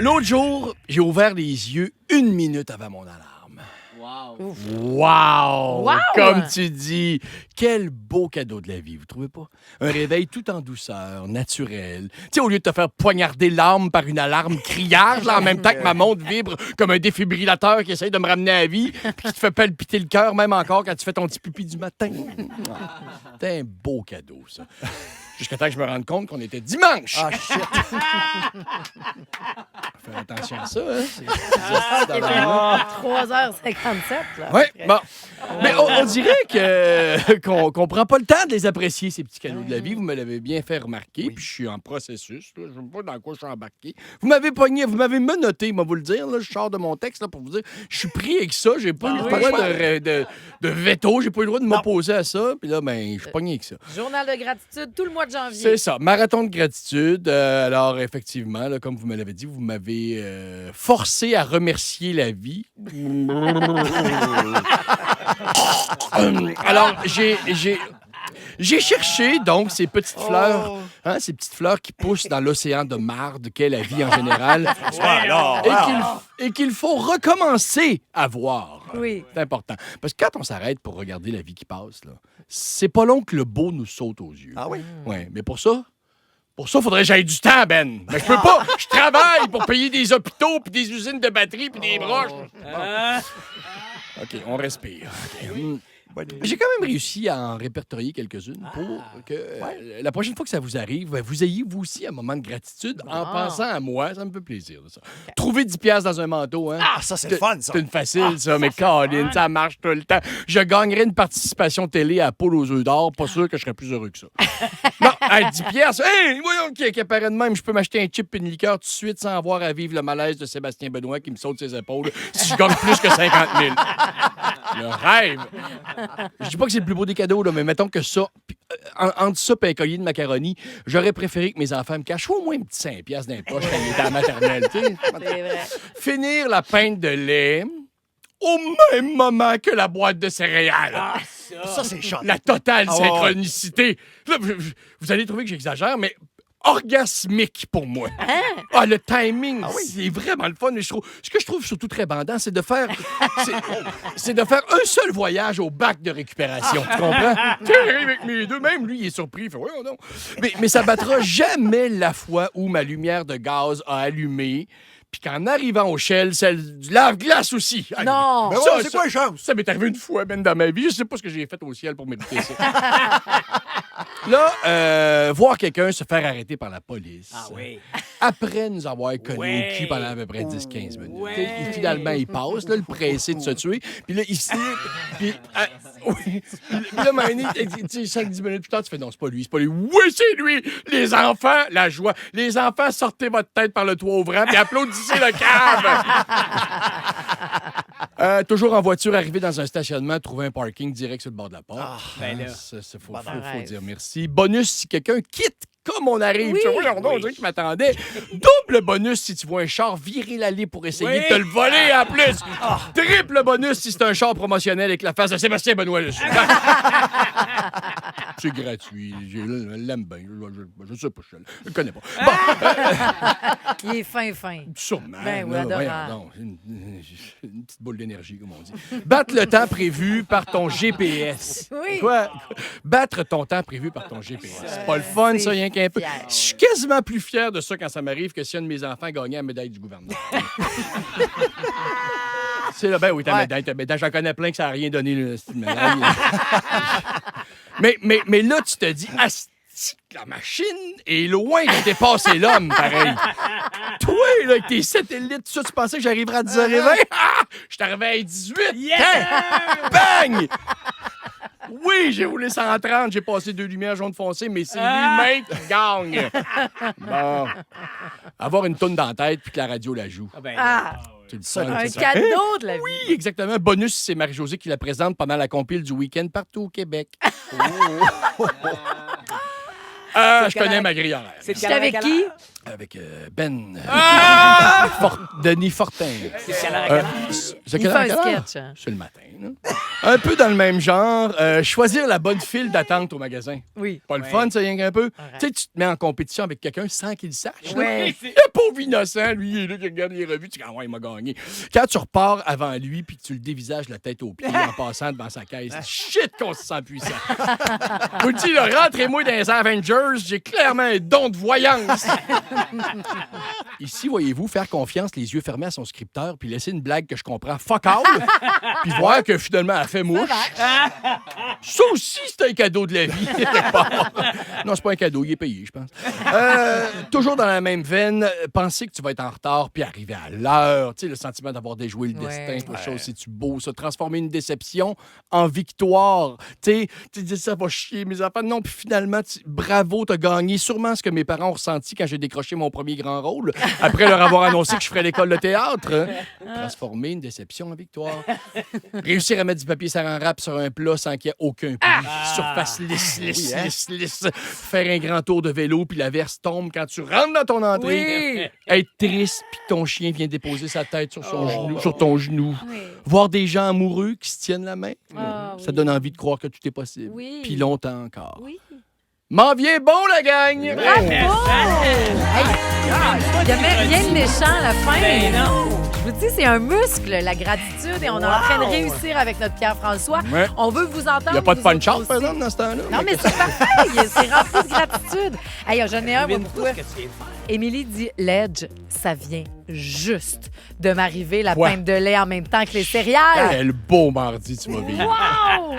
L'autre jour, j'ai ouvert les yeux 1 minute avant mon alarme. Wow! Comme tu dis, quel beau cadeau de la vie, vous trouvez pas? Un réveil tout en douceur, naturel. Tu sais, au lieu de te faire poignarder l'âme par une alarme criarde, là, en même temps que ma montre vibre comme un défibrillateur qui essaye de me ramener à la vie, puis qui te fait palpiter le cœur, même encore quand tu fais ton petit pipi du matin. C'est un beau cadeau, ça. Jusqu'à temps que je me rende compte qu'on était dimanche. Ah, shit. Fais attention à ça, hein? C'est 3h57, là. Oui, bon. Mais on dirait qu'on prend pas le temps de les apprécier, ces petits cadeaux de la vie. Vous me l'avez bien fait remarquer, puis je suis en processus. Là. Je ne sais pas dans quoi je suis embarqué. Vous m'avez pogné, vous m'avez menotté, moi, vous le dire. Là. Je sors de mon texte là, pour vous dire je suis pris avec ça. J'ai pas eu le droit de veto. J'ai pas eu le droit de m'opposer à ça. Puis là, ben, je suis pogné avec ça. Journal de gratitude tout le mois de janvier. C'est ça. Marathon de gratitude. Alors, effectivement, là, comme vous me l'avez dit, vous m'avez forcé à remercier la vie. Alors, j'ai cherché, donc, ces petites fleurs, ces petites fleurs qui poussent dans l'océan de marde qu'est la vie en général, et qu'il faut recommencer à voir. Oui. C'est important. Parce que quand on s'arrête pour regarder la vie qui passe, là, c'est pas long que le beau nous saute aux yeux. Ah oui? Oui, mais pour ça, il faudrait que j'aille du temps, Ben. Mais je peux pas. Je travaille pour payer des hôpitaux, puis des usines de batteries, puis des broches. OK, on respire. OK. J'ai quand même réussi à en répertorier quelques-unes pour que la prochaine fois que ça vous arrive, vous ayez vous aussi un moment de gratitude en pensant à moi. Ça me fait plaisir, ça. Trouver 10 piastres dans un manteau, hein? Ah, ça, c'est le fun, ça. C'est une facile, ça, mais Colin, ça marche tout le temps. Je gagnerais une participation télé à Poule aux œufs d'or. Pas sûr que je serais plus heureux que ça. Non, 10 piastres. Hey, voyons qui apparaît de même. Je peux m'acheter un chip et une liqueur tout de suite sans avoir à vivre le malaise de Sébastien Benoît qui me saute ses épaules si je gagne plus que 50 000. Le rêve. Je dis pas que c'est le plus beau des cadeaux, là, mais mettons que ça, entre ça et un collier de macaroni, j'aurais préféré que mes enfants me cachent au moins un petit 5 piastres dans les poches quand ils étaient à la maternelle. C'est vrai. Finir la pinte de lait au même moment que la boîte de céréales. Ça, c'est chant. La totale Ah, ouais, synchronicité. Là, vous allez trouver que j'exagère, mais orgasmique pour moi. Le timing, c'est vraiment le fun. Mais ce que je trouve surtout très bandant, c'est de faire un seul voyage au bac de récupération. Tu comprends? Tu arrives avec mes deux, même lui, il est surpris. Il fait, ouais, non. Mais ça battra jamais la fois où ma lumière de gaz a allumé. Puis qu'en arrivant au Shell, celle du lave-glace aussi. Non! Mais Ça, ouais, c'est quoi les chances? Ça m'est arrivé une fois, même dans ma vie. Je sais pas ce que j'ai fait au ciel pour mériter ça. Là, voir quelqu'un se faire arrêter par la police. Ah oui. Après nous avoir collé au cul pendant à peu près 10-15 minutes. Et finalement, il passe, là, le pressé de se tuer. Puis là, il se tire. Puis là, Mané, 5-10 minutes plus tard, tu fais non, c'est pas lui, c'est pas lui. Oui, c'est lui! Les enfants, la joie. Les enfants, sortez votre tête par le toit ouvrant puis applaudissez le cave! Toujours en voiture, arriver dans un stationnement, trouver un parking direct sur le bord de la porte. Ben là. Ça, faut dire merci. Bonus si quelqu'un quitte comme on arrive. Oui. On dirait qu'il m'attendait. Double bonus si tu vois un char virer l'allée pour essayer de te le voler en plus. Triple bonus si c'est un char promotionnel avec la face de Sébastien Benoît dessus. C'est gratuit. Je l'aime bien. Je sais pas, je le connais pas. Bon, Il est fin. sûrement. Ben oui, là, adorable. voyons donc, une petite boule d'énergie, comme on dit. Battre le temps prévu par ton GPS. Oui. Quoi? Battre ton temps prévu par ton GPS. C'est pas le fun, ça, rien qu'un peu. fier. Je suis quasiment plus fier de ça quand ça m'arrive que si un de mes enfants gagnait la médaille du gouvernement. C'est là, ben oui, ta médaille. J'en connais plein que ça n'a rien donné, le style médaille. mais là, tu te dis, la machine est loin de dépasser l'homme, pareil. Toi, là, avec tes satellites, tout ça, tu pensais que j'arriverais à 10h20? Je suis arrivé à 18. Bang! Oui, j'ai roulé 130, j'ai passé 2 lumières jaune foncé, mais c'est lui-même qui gagne. Bon. Avoir une toune dans la tête puis que la radio la joue. Tu le sais, Un c'est ça. cadeau de la vie. Oui, exactement. Bonus, c'est Marie-Josée qui la présente pendant la compile du week-end partout au Québec. Je connais ma grille horaire. J'étais avec qui? Avec Ben. Denis Fortin. Il fait un sketch. hein. C'est le matin. Là. Un peu dans le même genre. Choisir la bonne file d'attente au magasin. Oui. Pas le fun, ça, rien qu'un peu. Tu sais, tu te mets en compétition avec quelqu'un sans qu'il le sache. Ouais. Le pauvre innocent, lui, il est là, qui regarde les revues. Tu dis, ah ouais, il m'a gagné. Quand tu repars avant lui puis que tu le dévisages la tête aux pieds en passant devant sa caisse, shit qu'on se sent puissant. Je vous le dis, là, rentrez-moi dans les Avengers, j'ai clairement un don de voyance. Ici, voyez-vous, faire confiance, les yeux fermés à son scripteur, puis laisser une blague que je comprends fuck all, puis voir que finalement, elle fait mouche. Ça aussi, c'est un cadeau de la vie. Non, c'est pas un cadeau, il est payé, je pense. Toujours dans la même veine, penser que tu vas être en retard puis arriver à l'heure. Tu sais, le sentiment d'avoir déjoué le destin, quelque chose, c'est-tu beau, ça? Transformer une déception en victoire. Tu sais, tu dis ça va chier, mes enfants. Non, puis finalement, bravo, t'as gagné. Sûrement ce que mes parents ont ressenti quand j'ai décroché mon premier grand rôle, après leur avoir annoncé que je ferais l'école de théâtre. Transformer une déception en victoire. Réussir à mettre du papier saran wrap sur un plat sans qu'il y ait aucun pli. Surface lisse. Faire un grand tour de vélo, puis la verse tombe quand tu rentres dans ton entrée. Être triste, puis ton chien vient déposer sa tête sur ton genou. Oui. Voir des gens amoureux qui se tiennent la main. Ah, Ça oui. donne envie de croire que tout est possible. Oui. Puis longtemps encore. Oui. M'en vient bon, la gang! Bravo! Hey, il n'y a rien de méchant à la fin. Je vous dis, c'est un muscle, la gratitude, et on est en train de réussir avec notre Pierre-François. Ouais. On veut vous entendre. Il n'y a pas de vous punch-out, autres par aussi. exemple, dans ce temps-là. Non, mais c'est parfait. C'est rempli de gratitude. Hey, j'en ai un, moi, pour toi. Émilie dit, Ledge, ça vient juste de m'arriver la Ouais. pinte de lait en même temps que les céréales. Quel beau mardi tu m'as vu. Wow!